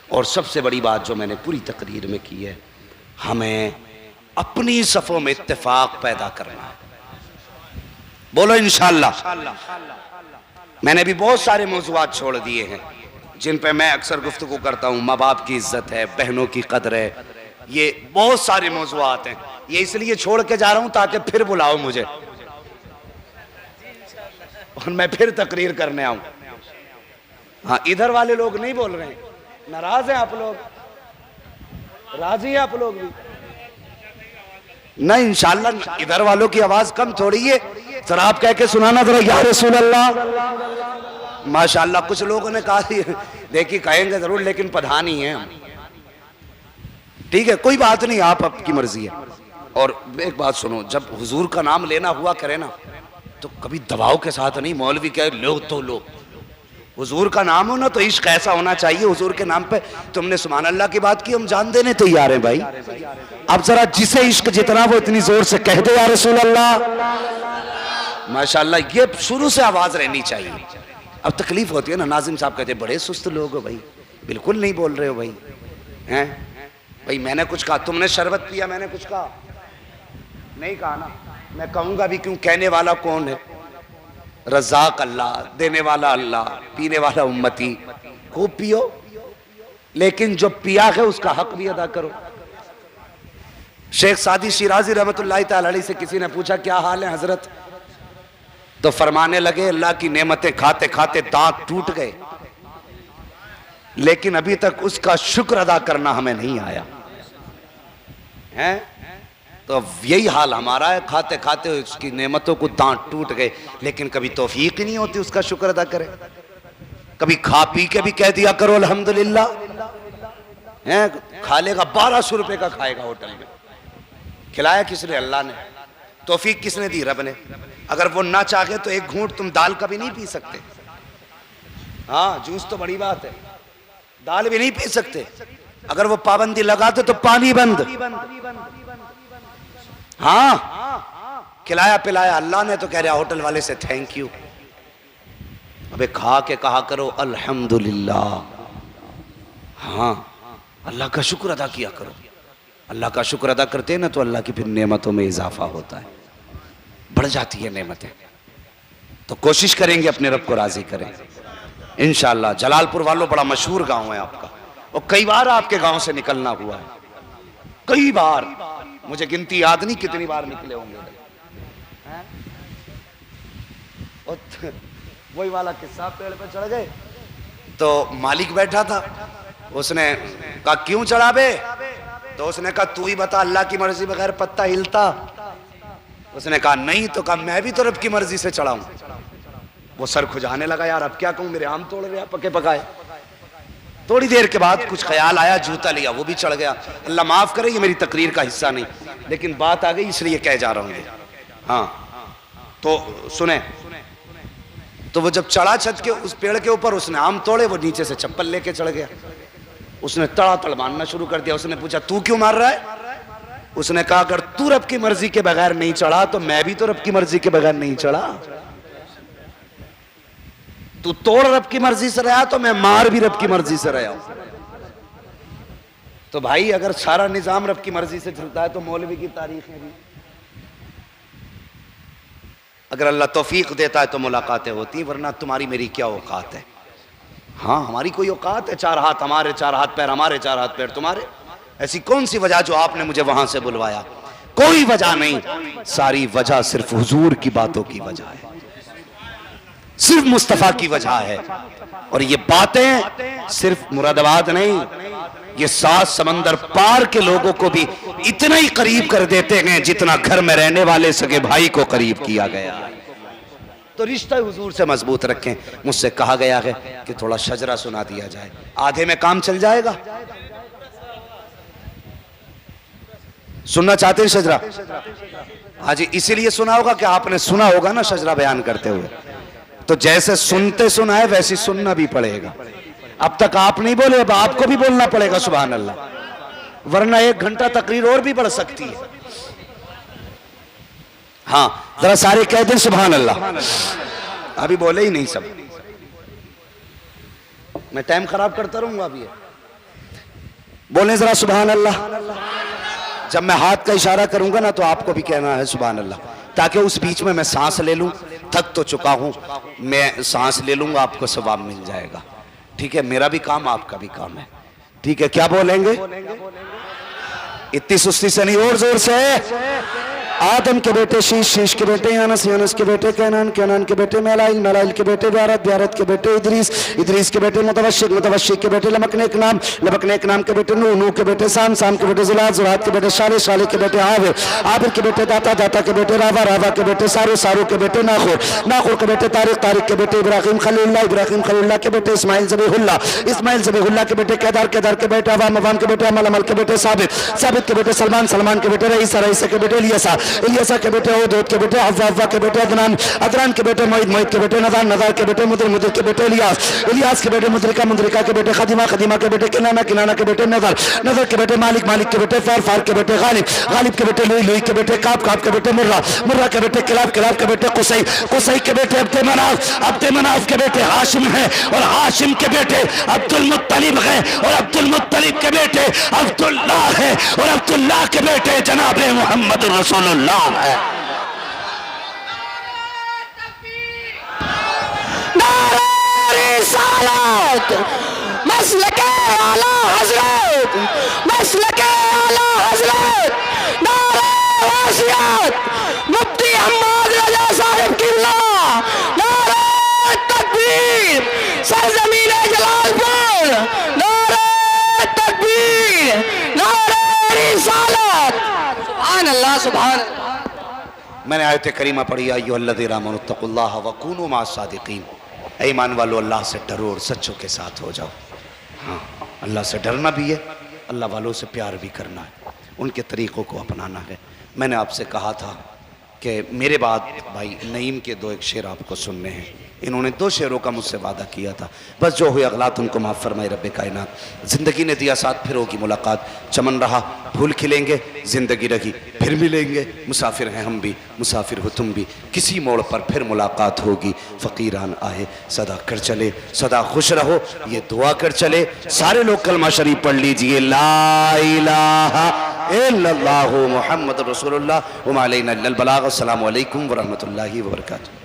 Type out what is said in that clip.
और सबसे बड़ी बात जो मैंने पूरी तकरीर में की है, हमें अपनी सफ़ों में इत्तेफाक पैदा करना है। बोलो इंशाअल्लाह। मैंने भी बहुत सारे मौज़ूआत छोड़ दिए हैं जिन पे मैं अक्सर गुफ्तगू करता हूँ। माँ बाप की इज्जत है, बहनों की कदर है, ये बहुत सारे मौज़ूआत हैं। ये इसलिए छोड़ के जा रहा हूँ ताकि फिर बुलाओ मुझे और मैं फिर तकरीर करने आऊँ। हाँ, इधर वाले लोग नहीं बोल रहे हैं, नाराज हैं आप लोग, राजी हैं आप लोग भी? नहीं, इंशाअल्लाह इधर वालों की आवाज कम थोड़ी है। जरा आप कह के सुनाना जरा, या रसूल अल्लाह। माशाअल्लाह कुछ लोगों ने कहा, देखिए कहेंगे जरूर लेकिन प्रधान ही हैं हम। ठीक है, कोई बात नहीं, आप आपकी मर्जी है। और एक बात सुनो, जब हुजूर का नाम लेना हुआ करे ना तो कभी दबाव के साथ नहीं, मौलवी कहे लो तो लो। हुजूर का नाम हो ना तो इश्क ऐसा होना चाहिए, हुजूर के नाम पे तुमने सुभान अल्लाह की बात की, हम जान देने तैयार हैं भाई। अब जरा जिसे इश्क जितना वो इतनी जोर से कह दे या रसूल अल्लाह। माशाअल्लाह, ये शुरू से आवाज रहनी चाहिए। अब तकलीफ होती है ना, नाजिम साहब कहते बड़े सुस्त लोग हो भाई, बिल्कुल नहीं बोल रहे हो भाई। हैं भाई, मैंने कुछ कहा, तुमने शरबत पिया, मैंने कुछ कहा नहीं कहा ना। मैं कहूंगा भी क्यों, कहने वाला कौन है? रज़ाक अल्लाह, देने वाला अल्लाह, पीने वाला उम्मती। खूब पियो, लेकिन जो पिया है उसका हक भी अदा करो। शेख सादी शिराजी रहमतुल्लाह तआला अलैहि से किसी ने पूछा क्या हाल है हजरत, तो फरमाने लगे अल्लाह की नेमतें खाते खाते दांत टूट गए, लेकिन अभी तक उसका शुक्र अदा करना हमें नहीं आया है। तो यही हाल हमारा है, खाते खाते उसकी नेमतों को दांत टूट गए, लेकिन कभी तौफीक ही नहीं होती उसका शुक्र अदा करे। कभी खा पी के भी कह दिया करो अल्हम्दुलिल्लाह। हैं, खा लेगा 1200 रुपए का खाएगा होटल में, खिलाया किसने? अल्लाह ने। तौफीक किसने दी? रब ने। अगर वो ना चाहे तो एक घूंट तुम दाल का भी नहीं पी सकते। हाँ, जूस तो बड़ी बात है, दाल भी नहीं पी सकते। अगर वो पाबंदी लगाते तो पानी बंद। हाँ, खिलाया पिलाया अल्लाह ने तो कह रहा होटल वाले से थैंक यू। अबे खा के कहा करो अल्हम्दुलिल्लाह। हाँ, अल्लाह का शुक्र अदा किया करो। अल्लाह का शुक्र अदा करते हैं ना तो अल्लाह की फिर नेमतों में इजाफा होता है, बढ़ जाती है नेमतें। तो कोशिश करेंगे अपने रब को राजी करें इंशाअल्लाह। जलालपुर वालों, बड़ा मशहूर गांव है आपका, और कई बार आपके गांव से निकलना हुआ है, कई बार, मुझे गिनती याद नहीं कितनी बार निकले होंगे। वही वाला किस्सा, पेड़ पे चढ़ गए तो मालिक बैठा था, उसने कहा क्यों चढ़ा बे? तो उसने कहा तू ही बता, अल्लाह की मर्जी बगैर पत्ता हिलता? उसने कहा नहीं। तो कहा मैं भी तो रब की मर्जी से चढ़ाऊं। वो सर खुजाने लगा, यार अब क्या कहूं, मेरे आम तोड़ रहे पके पकाए। थोड़ी देर के बाद कुछ ख्याल आया, जूता लिया, वो भी चढ़ गया। अल्लाह माफ करे, ये मेरी तकरीर का हिस्सा नहीं, लेकिन बात आ गई इसलिए कह जा रहा हूं। हाँ, तो सुने, तो वो जब चढ़ा छत के उस पेड़ के ऊपर, उसने आम तोड़े, वो नीचे से चप्पल लेके चढ़ गया। उसने तड़ातड़ मारना शुरू कर दिया। उसने पूछा तू क्यों मार रहा है? उसने कहा अगर तू रब की मर्जी के बगैर नहीं चढ़ा तो मैं भी तो रब की मर्जी के बगैर नहीं चढ़ा। तू तोड़ रब की मर्जी से रहा तो मैं मार भी रब की मर्जी से रहा। तो भाई अगर सारा निजाम रब की मर्जी से चलता है तो मौलवी की तारीख में भी, अगर अल्लाह तौफीक देता है तो मुलाकातें होती, वरना तुम्हारी मेरी क्या औकात है? हाँ, हमारी कोई औकात है? चार हाथ हमारे, चार हाथ पैर हमारे, चार हाथ पैर तुम्हारे। ऐसी कौन सी वजह जो आपने मुझे वहां से बुलवाया? कोई वजह नहीं, सारी वजह सिर्फ हुजूर की बातों की वजह है, सिर्फ मुस्तफा की वजह है। और ये बातें सिर्फ मुरादाबाद नहीं, ये 7 समंदर पार के लोगों को भी इतना ही करीब कर देते हैं जितना घर में रहने वाले सगे भाई को करीब किया गया है। तो रिश्ता हुजूर से मजबूत रखें। मुझसे कहा गया है कि थोड़ा शजरा सुना दिया जाए, आधे में काम चल जाएगा। सुनना चाहते हैं शजरा? हाँ जी, इसीलिए सुना होगा कि आपने सुना होगा ना शजरा बयान करते हुए, तो जैसे सुनते सुना है वैसे सुनना भी पड़ेगा। अब तक आप नहीं बोले, अब आपको भी बोलना पड़ेगा सुभान अल्लाह, वरना 1 घंटा तकरीर और भी बढ़ सकती है। हाँ, जरा सारे कह दें सुभान अल्लाह। अभी बोले ही नहीं सब, मैं टाइम खराब करता रहूंगा अभी। बोले जरा सुभान अल्लाह। जब मैं हाथ का इशारा करूंगा ना तो आपको भी कहना है सुभान अल्लाह, ताकि उस बीच में मैं सांस ले लूं। थक तो चुका हूं, मैं सांस ले लूंगा, आपको सवाब मिल जाएगा। ठीक है, मेरा भी काम आपका भी काम है। ठीक है, क्या बोलेंगे? इतनी सुस्ती से नहीं, और जोर से। आदम के बेटे शीश, शीश के बेटे यानस, यानस के बेटे कैनान, कैनान के बेटे मैलाइल, मैलाइल के बेटे ब्यारत, ब्यारत के बेटे इदरीस, इदरीस के बेटे मुतवशिक, मुतवशिक के बेटे लमकनेक नाम, लमकनेक नाम के बेटे नूह, नूह के बेटे साम, साम के बेटे जुलात, जुलात के बेटे शाले, शाले के बेटे आबिर, आबिर के बेटे दाता, दाता के बेटे रावा, रावा के बेटे सारू, सारू के बेटे नाखुर, नाखुर के बेटे तारिक, तारिक के बेटे इब्राहिम खलीलुल्लाह, इब्राहिम खलीलुल्लाह के बेटे इस्माइल ज़बीहुल्लाह, इस्माइल ज़बीहुल्लाह के बेटे केदार, केदार के बेटे अवाम, अवाम के बेटे अमल, अमल के बेटे साबित, साबित के बेटे सलमान, सलमान के बेटे रईसा, रईसा के बेटे इलियासा, इलियासा के बेटे ओदोद के बेटे अव्वा, अव्वा के बेटे अदनान, अदनान के बेटे मोइद, मोइद के बेटे नदार, नदार के बेटे मुदर, मुदर के बेटे इलियास, इलियास के बेटे मुद्रिका, मुद्रिका के बेटे खदीमा, खदीमा के बेटे किनाना, किनाना के बेटे नदर, नदर के बेटे मालिक, मालिक के बेटे फार, फार के बेटे गालिब, गालिब के बेटे लुई, लुई के बेटे काब, काब के बेटे मुर्रा, मुर्रा के बेटे किलाब, किलाब के बेटे कुसई, कुसई के बेटे अब्दे मनाफ, अब्दे मनाफ के बेटे हाशिम है और हाशिम के बेटे अब्दुल मुत्तलिब है और अब्दुल मुत्तलिब के बेटे अब्दुल्लाह है और अब्दुल्लाह के बेटे जनाब मोहम्मद रसूलुल्लाह है। रिसालत मसलके आला हजरत, मसलके आला हजरत, नारे वासियत मुफ्ती अहमद रजा साहिब किबला, नारे तकबीर सरजमीन जलालपुर, नारे तकबीर, नारे रिसालत। सुभान अल्लाह, सुभान अल्लाह। मैंने आयत करीमा पढ़ी, अय्युहल्लज़ीना आमनुत्तक़ुल्लाह व कूनू मअस-सादिक़ीन। ईमान वालों, अल्लाह से डरो और सच्चों के साथ हो जाओ। हाँ, अल्लाह से डरना भी है, अल्लाह वालों से प्यार भी करना है, उनके तरीक़ों को अपनाना है। मैंने आपसे कहा था कि मेरे बाद भाई नईम के दो एक शेर आपको सुनने हैं। इन्होंने दो शेरों का मुझसे वादा किया था, बस जो हुई अगलात उनको माफ़ फरमाए रब्बे कायनात। ज़िंदगी ने दिया साथ, फिर होगी मुलाकात, चमन रहा फूल खिलेंगे, ज़िंदगी रही फिर मिलेंगे। मुसाफिर हैं हम भी, मुसाफिर हो तुम भी, किसी मोड़ पर फिर मुलाकात होगी। फ़कीरान आए सदा कर चले, सदा खुश रहो ये दुआ कर चले। सारे लोग कलमा शरीफ पढ़ लीजिए, ला इलाहा इल्लल्लाहु मुहम्मद रसूलुल्लाह व मा अलैना इल्लल बलाग। अस्सलामु अलैकुम व रहमतुल्लाहि व बरकातुहू।